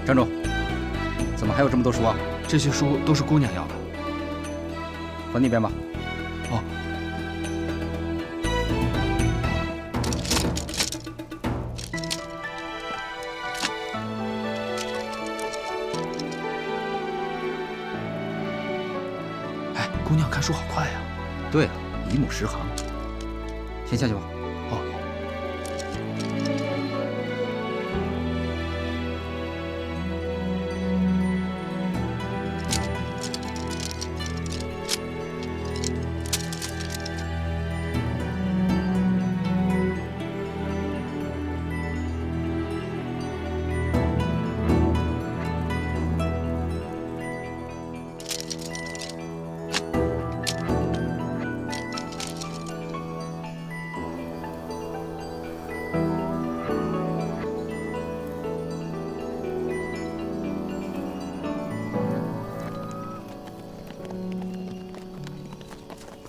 站住！怎么还有这么多书啊？这些书都是姑娘要的。还那边吧。哦。哎，姑娘看书好快呀。对啊，一目十行。先下去吧。哦。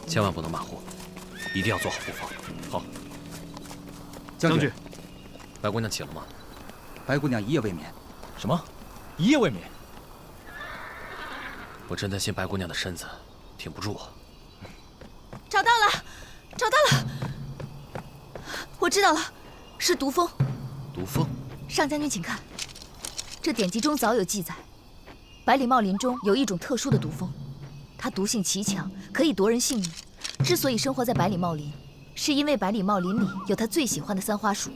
千万不能马虎，一定要做好布防。好，将军，白姑娘起了吗？白姑娘一夜未眠。什么？一夜未眠？我真担心白姑娘的身子挺不住啊。找到了，找到了！我知道了，是毒蜂。毒蜂？上将军，请看，这典籍中早有记载，百里茂林中有一种特殊的毒蜂。它毒性奇强，可以夺人性命。之所以生活在百里茂林，是因为百里茂林里有他最喜欢的三花树。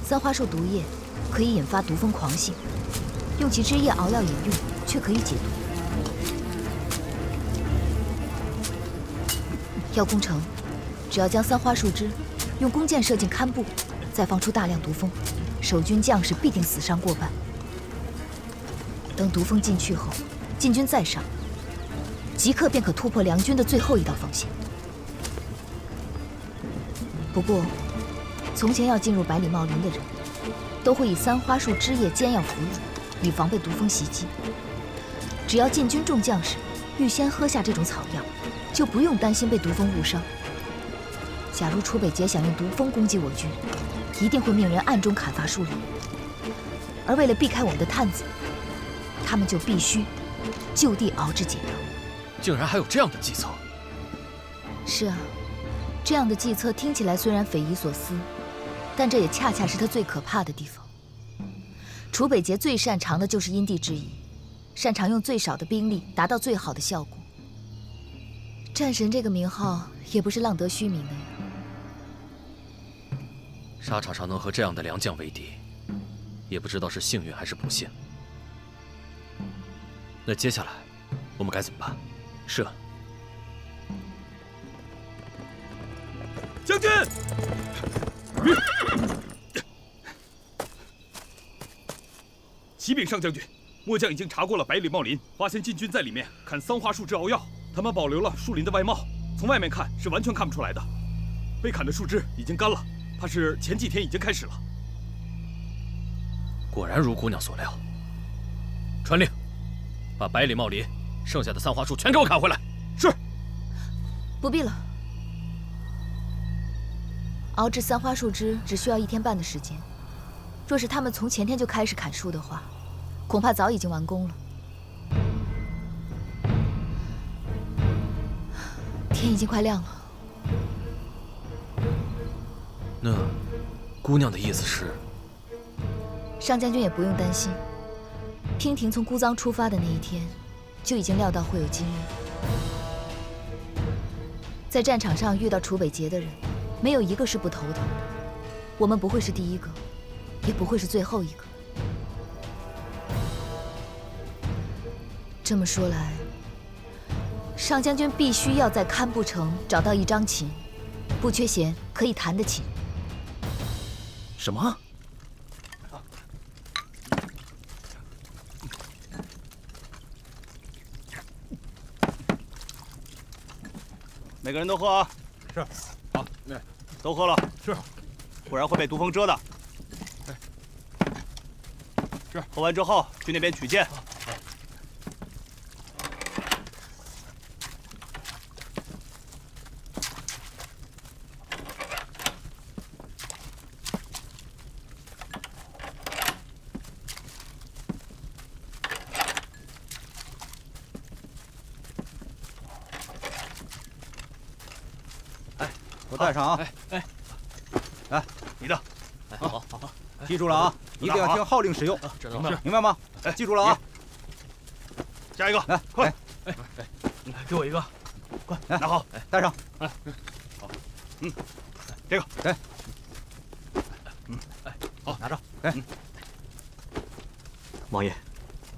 三花树毒液可以引发毒蜂狂性，用其汁液熬药饮用，却可以解毒。要攻城，只要将三花树枝用弓箭射进堪布，再放出大量毒蜂，守军将士必定死伤过半。等毒蜂进去后，晋军再上，即刻便可突破梁军的最后一道防线。不过，从前要进入百里茂林的人，都会以三花树枝叶煎药服用，以防备毒蜂袭击。只要晋军众将士预先喝下这种草药，就不用担心被毒蜂误伤。假如楚北捷想用毒蜂攻击我军，一定会命人暗中砍伐树林。而为了避开我们的探子，他们就必须就地熬制解药。竟然还有这样的计策！是啊，这样的计策听起来虽然匪夷所思，但这也恰恰是他最可怕的地方。楚北捷最擅长的就是因地制宜，擅长用最少的兵力达到最好的效果。战神这个名号也不是浪得虚名的呀。沙场上能和这样的良将为敌，也不知道是幸运还是不幸。那接下来我们该怎么办？是。将军，启禀上将军，末将已经查过了百里茂林，发现晋军在里面砍三花树枝熬药。他们保留了树林的外貌，从外面看是完全看不出来的。被砍的树枝已经干了，怕是前几天已经开始了。果然如姑娘所料。传令，把百里茂林剩下的三花树全给我砍回来。是。不必了，熬制三花树枝只需要1天半的时间。若是他们从前天就开始砍树的话，恐怕早已经完工了。天已经快亮了。那姑娘的意思是？上将军也不用担心，娉婷从姑臧出发的那一天，就已经料到会有今日。在战场上遇到楚北捷的人，没有一个是不头疼的。我们不会是第一个，也不会是最后一个。这么说来，上将军必须要在堪布城找到一张琴，不缺弦，可以弹的琴。什么？每个人都喝啊！是。好，那都喝了。是。不然会被毒蜂蛰的。是。喝完之后去那边取剑。我带上啊！来，你的。好，记住了啊，一定要听号令使用，明白吗？记住了啊！下一个，来，快！给我一个，快拿好，带上。好，这个，来，好，拿着，来。王爷，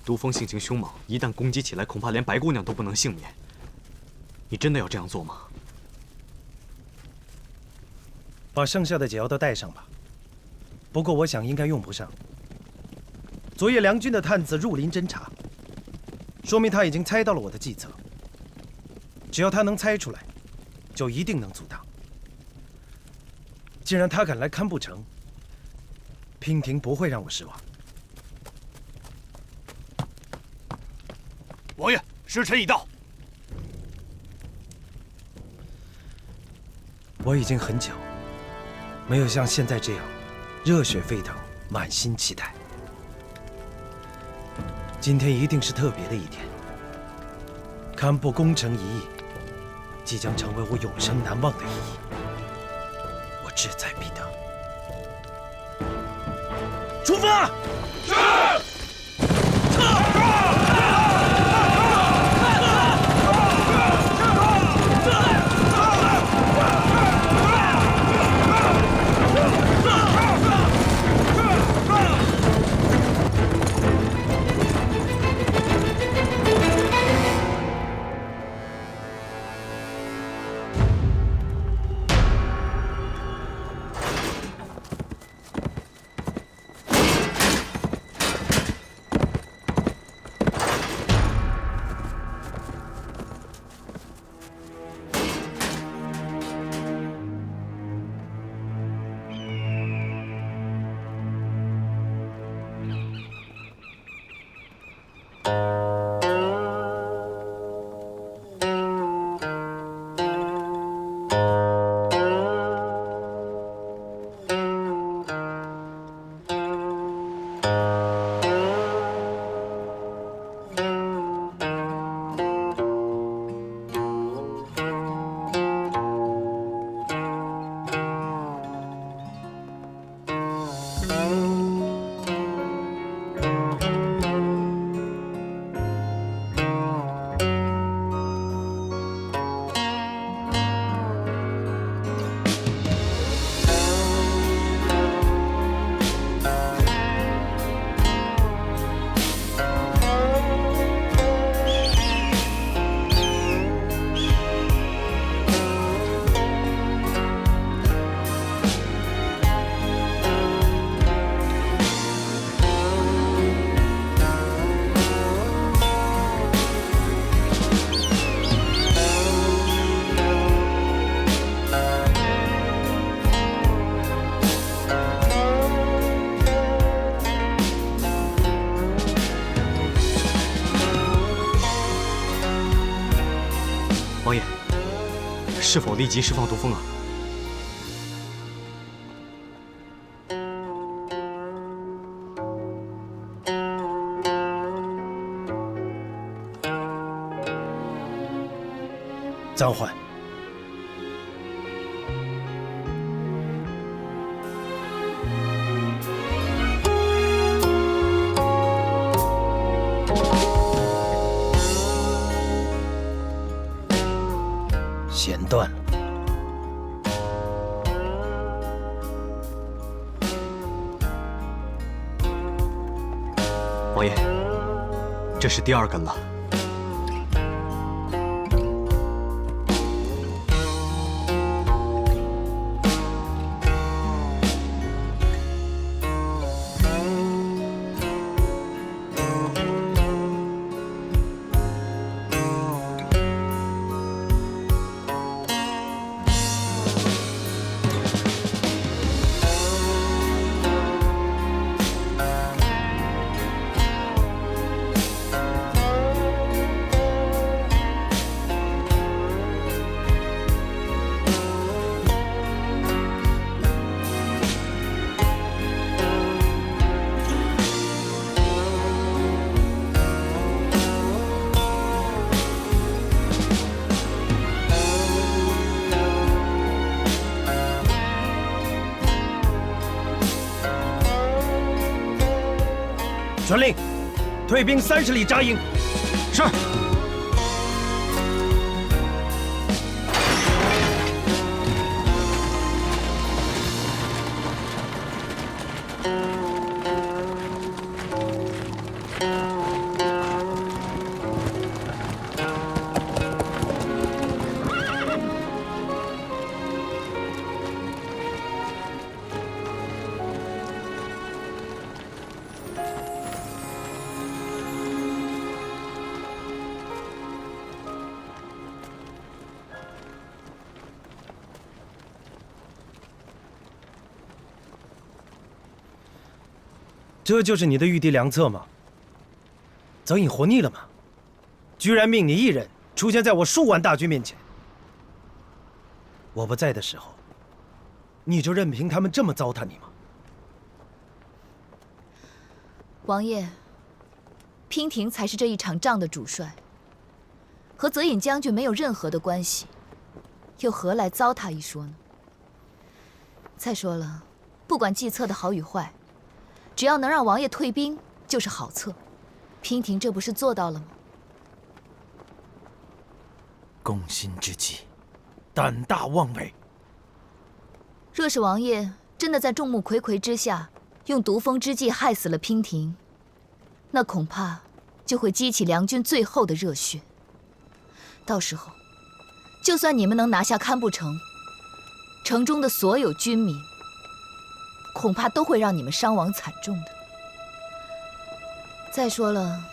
毒蜂性情凶猛，一旦攻击起来，恐怕连白姑娘都不能幸免。你真的要这样做吗？把剩下的解药都带上吧。不过我想应该用不上。昨夜梁军的探子入林侦查，说明他已经猜到了我的计策。只要他能猜出来，就一定能阻挡。既然他敢来堪布城，娉婷不会让我失望。王爷，时辰已到。我已经很久没有像现在这样热血沸腾，满心期待。今天一定是特别的一天。堪布攻城一役，即将成为我永生难忘的一役。我志在必得。出发！是。王爷，是否立即释放毒蜂啊？暂缓。弦断了。王爷，这是第2根了。传令，退兵30里扎营。是。这就是你的御敌良策吗？则隐活腻了吗？居然命你一人出现在我数万大军面前。我不在的时候，你就任凭他们这么糟蹋你吗？王爷，娉婷才是这一场仗的主帅，和泽隐将军没有任何的关系，又何来糟蹋一说呢？再说了，不管计策的好与坏，只要能让王爷退兵，就是好策。娉婷这不是做到了吗？攻心之计，胆大妄为。若是王爷真的在众目睽睽之下用毒蜂之计害死了娉婷，那恐怕就会激起梁军最后的热血。到时候，就算你们能拿下堪布城，城中的所有军民，恐怕都会让你们伤亡惨重的。再说了，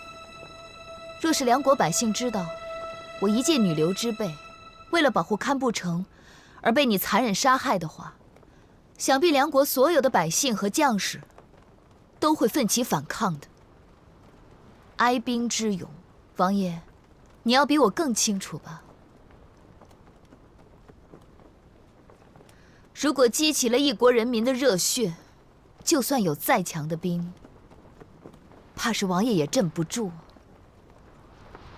若是梁国百姓知道我一介女流之辈，为了保护堪布城而被你残忍杀害的话，想必梁国所有的百姓和将士都会奋起反抗的。哀兵之勇，王爷，你要比我更清楚吧？如果激起了一国人民的热血，就算有再强的兵，怕是王爷也镇不住。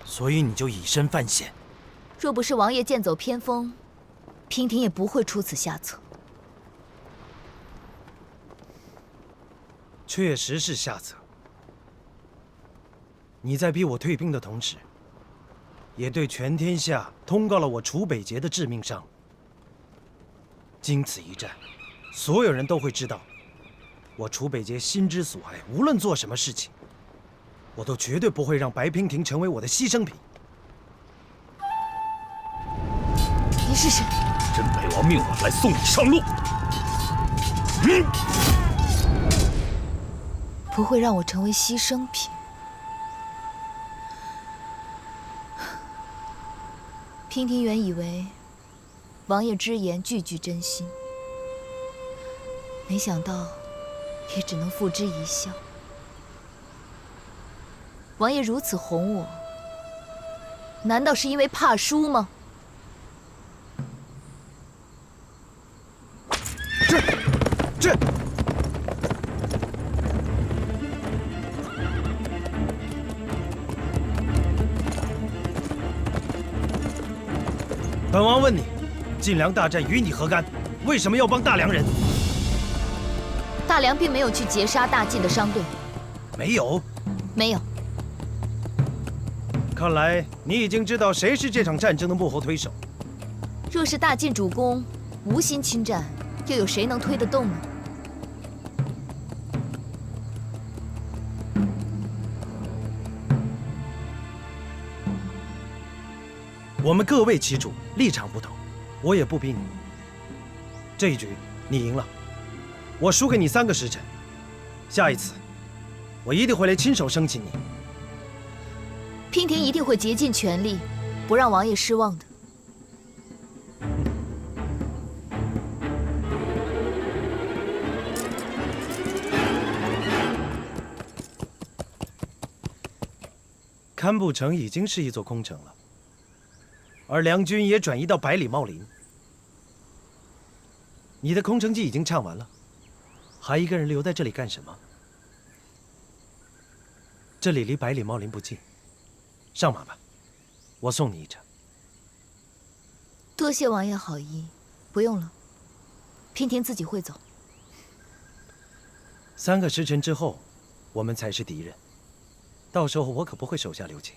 所以你就以身犯险。若不是王爷剑走偏锋，娉婷也不会出此下策。确实是下策。你在逼我退兵的同时，也对全天下通告了我楚北节的致命伤。经此一战，所有人都会知道，我楚北节心之所爱，无论做什么事情，我都绝对不会让白娉婷成为我的牺牲品。你是谁？朕北王命我来送你上路。不会让我成为牺牲品。娉婷原以为王爷之言句句真心，没想到也只能付之一笑。王爷如此哄我，难道是因为怕输吗？这本王问你，晋梁大战与你何干？为什么要帮大梁人？大梁并没有去截杀大晋的商队。没有。没有。看来你已经知道谁是这场战争的幕后推手。若是大晋主公无心侵占，又有谁能推得动呢？我们各为其主，立场不同，我也不逼你。这一局你赢了，我输给你3个时辰。下一次，我一定会来亲手生擒你。娉婷一定会竭尽全力，不让王爷失望的。堪布城已经是一座空城了。而梁军也转移到百里茂林。你的空城计已经唱完了，还一个人留在这里干什么？这里离百里茂林不近，上马吧，我送你一程。多谢王爷好意，不用了，娉婷自己会走。3个时辰之后，我们才是敌人。到时候我可不会手下留情。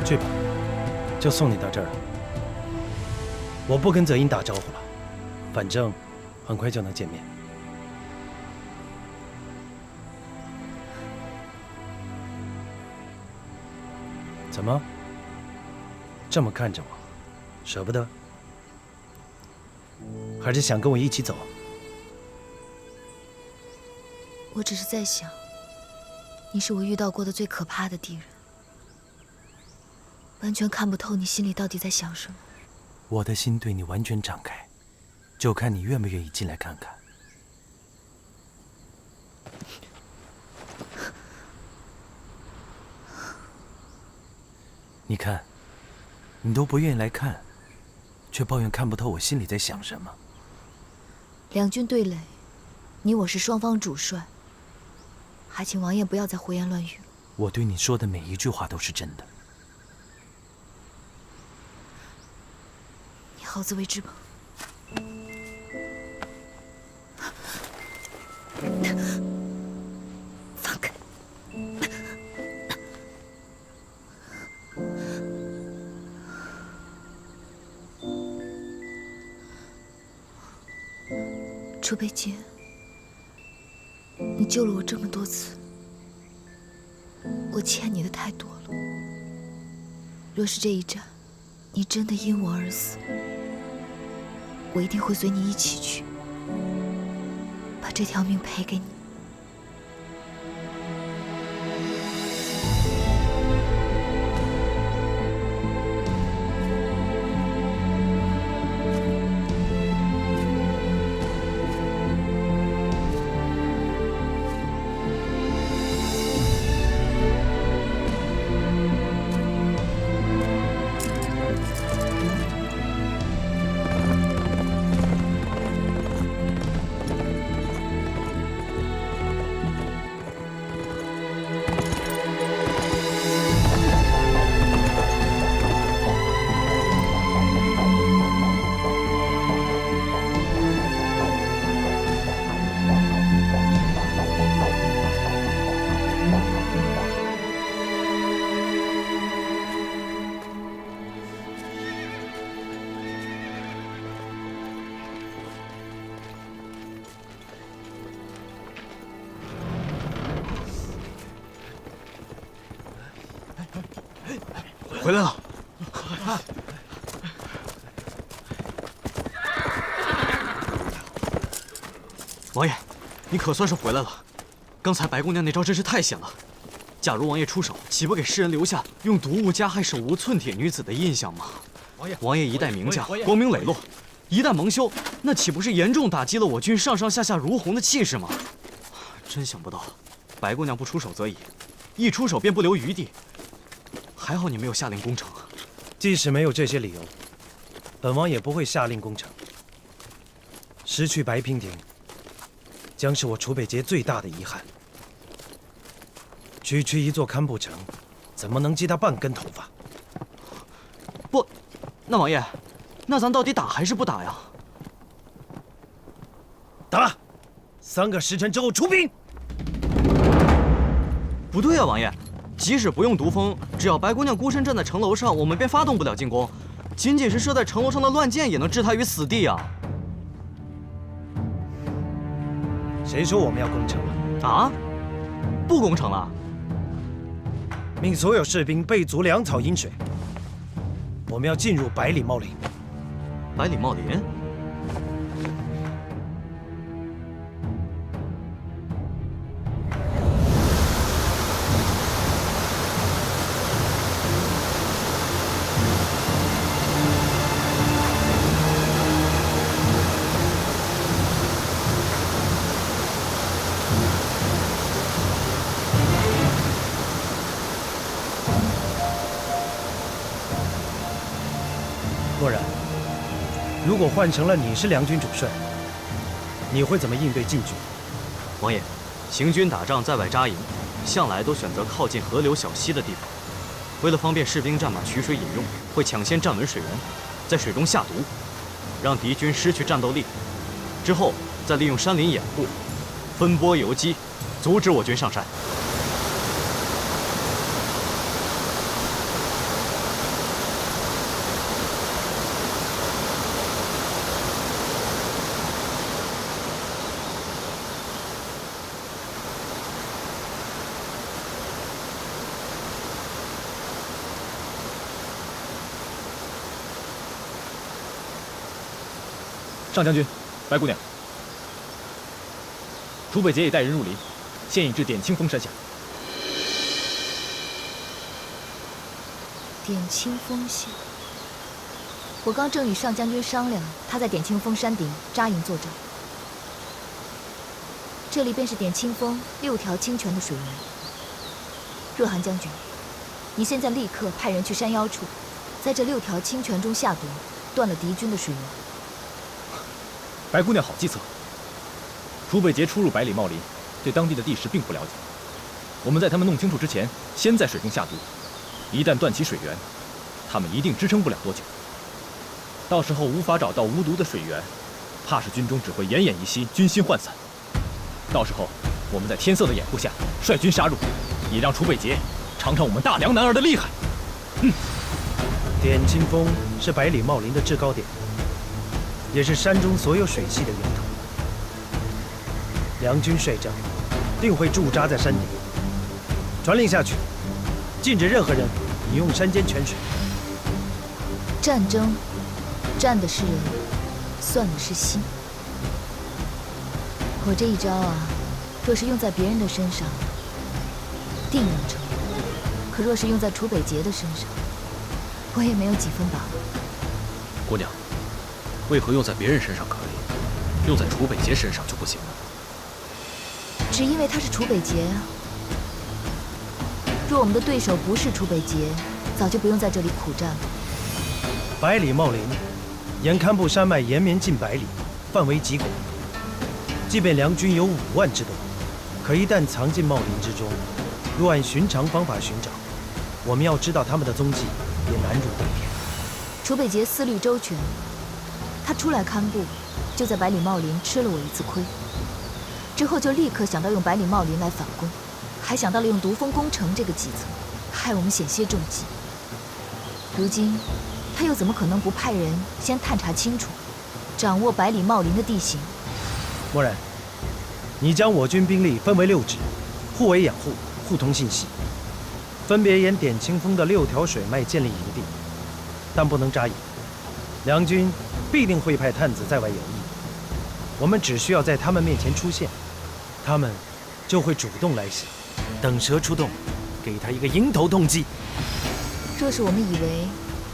去吧，就送你到这儿了。我不跟泽英打招呼了，反正很快就能见面。怎么这么看着我，舍不得？还是想跟我一起走？我只是在想，你是我遇到过的最可怕的敌人，完全看不透你心里到底在想什么。我的心对你完全敞开，就看你愿不愿意进来看看。你看，你都不愿意来看，却抱怨看不透我心里在想什么。两军对垒，你我是双方主帅，还请王爷不要再胡言乱语了。我对你说的每一句话都是真的。你好自为之吧。放开！楚北杰，你救了我这么多次，我欠你的太多了。若是这一战，你真的因我而死，我一定会随你一起去，把这条命赔给你。回来了。王爷，你可算是回来了。刚才白姑娘那招真是太险了。假如王爷出手，岂不给世人留下用毒物加害手无寸铁女子的印象吗？王爷一代名将，光明磊落，一旦蒙羞，那岂不是严重打击了我军上上下下如虹的气势吗？真想不到，白姑娘不出手则已，一出手便不留余地。还好你没有下令攻城。即使没有这些理由，本王也不会下令攻城。失去白娉婷，将是我楚北杰最大的遗憾。区区一座堪布城，怎么能记他半根头发？不，那王爷，那咱到底打还是不打呀？打！3个时辰之后出兵。不对啊，王爷。即使不用毒蜂，只要白姑娘孤身站在城楼上，我们便发动不了进攻。仅仅是射在城楼上的乱箭，也能置她于死地啊！谁说我们要攻城了？啊？不攻城了？命所有士兵备足粮草饮水。我们要进入百里茂林。百里茂林？漠然，如果换成了你是梁军主帅，你会怎么应对晋军？王爷，行军打仗在外扎营，向来都选择靠近河流小溪的地方。为了方便士兵战马取水饮用，会抢先站稳水源，在水中下毒，让敌军失去战斗力。之后再利用山林掩护，分拨游击，阻止我军上山。上将军，白姑娘，楚北捷已带人入林，现已至点清峰山下。点清峰下，我刚正与上将军商量，他在点清峰山顶扎营作战。这里便是点清峰6条清泉的水源。若寒将军，你现在立刻派人去山腰处，在这6条清泉中下毒，断了敌军的水源。白姑娘好计策。楚北捷初入百里茂林，对当地的地势并不了解。我们在他们弄清楚之前，先在水中下毒，一旦断其水源，他们一定支撑不了多久。到时候无法找到无毒的水源，怕是军中只会奄奄一息，军心涣散。到时候我们在天色的掩护下率军杀入，也让楚北捷尝尝我们大梁男儿的厉害。点清峰是百里茂林的制高点，也是山中所有水系的源头。梁军率帐定会驻扎在山顶，传令下去，禁止任何人饮用山间泉水。战争，战的是人，算的是心。我这一招啊，若是用在别人的身上，定能成；可若是用在楚北捷的身上，我也没有几分把握。姑娘，为何用在别人身上可以，用在楚北捷身上就不行了？只因为他是楚北捷啊。若我们的对手不是楚北捷，早就不用在这里苦战了。百里茂林沿堪布山脉延绵近百里，范围极广。即便梁军有5万之多，可一旦藏进茂林之中，若按寻常方法寻找，我们要知道他们的踪迹也难如登天。楚北捷思虑周全，他初来堪布，就在百里茂林吃了我一次亏，之后就立刻想到用百里茂林来反攻，还想到了用毒蜂攻城这个计策，害我们险些中计。如今他又怎么可能不派人先探查清楚，掌握百里茂林的地形？漠然，你将我军兵力分为6支，互为养护，互通信息，分别沿点清峰的6条水脉建立营地，但不能扎营。梁军必定会派探子在外游弋，我们只需要在他们面前出现，他们就会主动来袭，等蛇出洞，给他一个迎头痛击。若是我们以为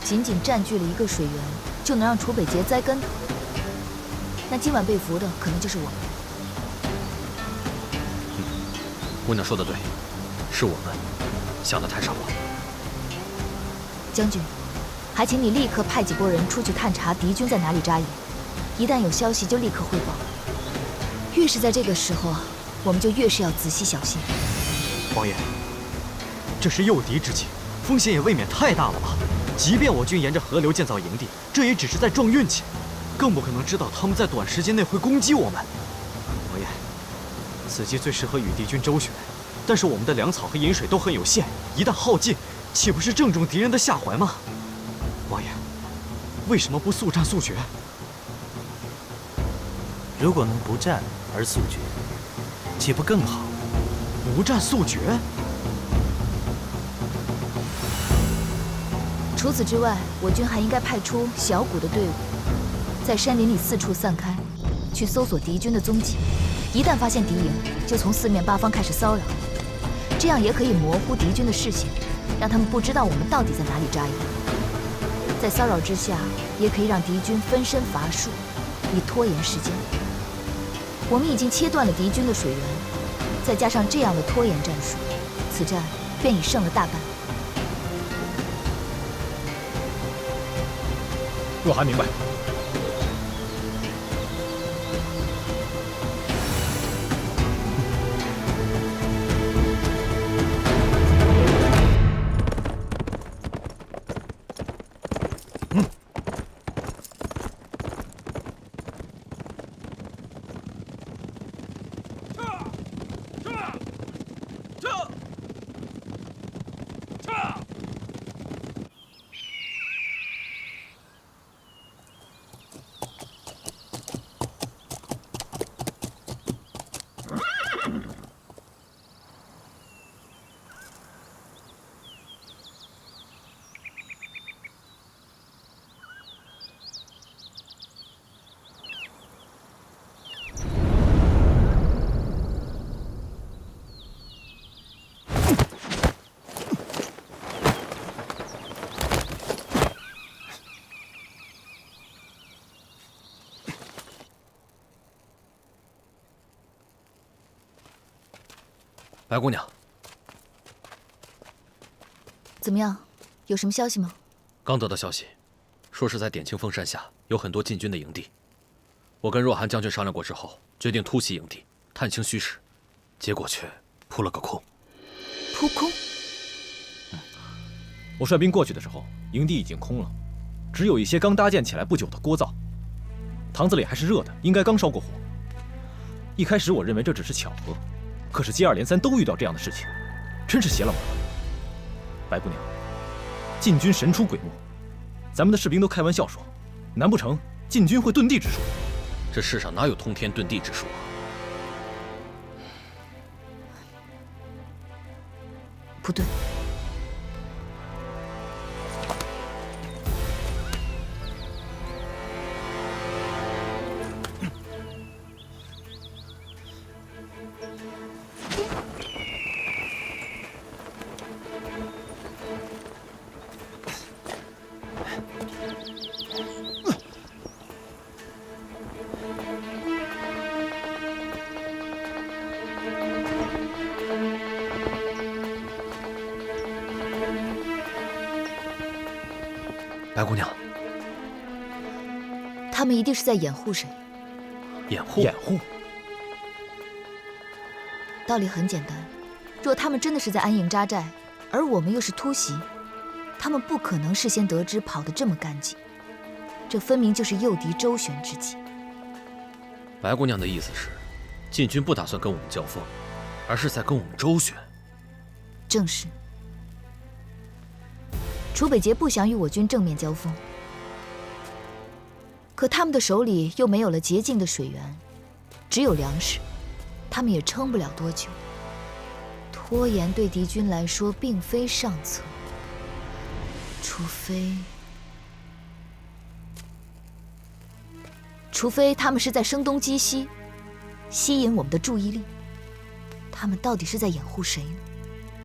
仅仅占据了一个水源就能让楚北捷栽跟头，那今晚被俘的可能就是我们。姑娘说的对，是我们想的太少了。将军，还请你立刻派几拨人出去探查敌军在哪里扎营，一旦有消息就立刻汇报。越是在这个时候，我们就越是要仔细小心。王爷，这是诱敌之计，风险也未免太大了吧？即便我军沿着河流建造营地，这也只是在撞运气，更不可能知道他们在短时间内会攻击我们。王爷，此计最适合与敌军周旋，但是我们的粮草和饮水都很有限，一旦耗尽，岂不是正中敌人的下怀吗？王爷，为什么不速战速决？如果能不战而速决，岂不更好？不战速决？除此之外，我军还应该派出小股的队伍，在山林里四处散开，去搜索敌军的踪迹。一旦发现敌营，就从四面八方开始骚扰，这样也可以模糊敌军的视线，让他们不知道我们到底在哪里扎营。在骚扰之下，也可以让敌军分身乏术，以拖延时间。我们已经切断了敌军的水源，再加上这样的拖延战术，此战便已胜了大半。若寒明白。白姑娘，怎么样？有什么消息吗？刚得到消息，说是在点青峰山下有很多禁军的营地。我跟若寒将军商量过之后，决定突袭营地，探清虚实，结果却扑了个空。扑空？我率兵过去的时候，营地已经空了，只有一些刚搭建起来不久的锅灶，堂子里还是热的，应该刚烧过火。一开始我认为这只是巧合。可是接二连三都遇到这样的事情，真是邪了门了。白姑娘，禁军神出鬼没，咱们的士兵都开玩笑说，难不成禁军会遁地之术？这世上哪有通天遁地之术啊？不对。白姑娘，他们一定是在掩护谁？掩护？掩护？道理很简单，若他们真的是在安营扎寨，而我们又是突袭，他们不可能事先得知跑得这么干净，这分明就是诱敌周旋之计。白姑娘的意思是，禁军不打算跟我们交锋，而是在跟我们周旋。正是。楚北捷不想与我军正面交锋，可他们的手里又没有了洁净的水源，只有粮食，他们也撑不了多久。拖延对敌军来说并非上策，除非他们是在声东击西，吸引我们的注意力。他们到底是在掩护谁呢？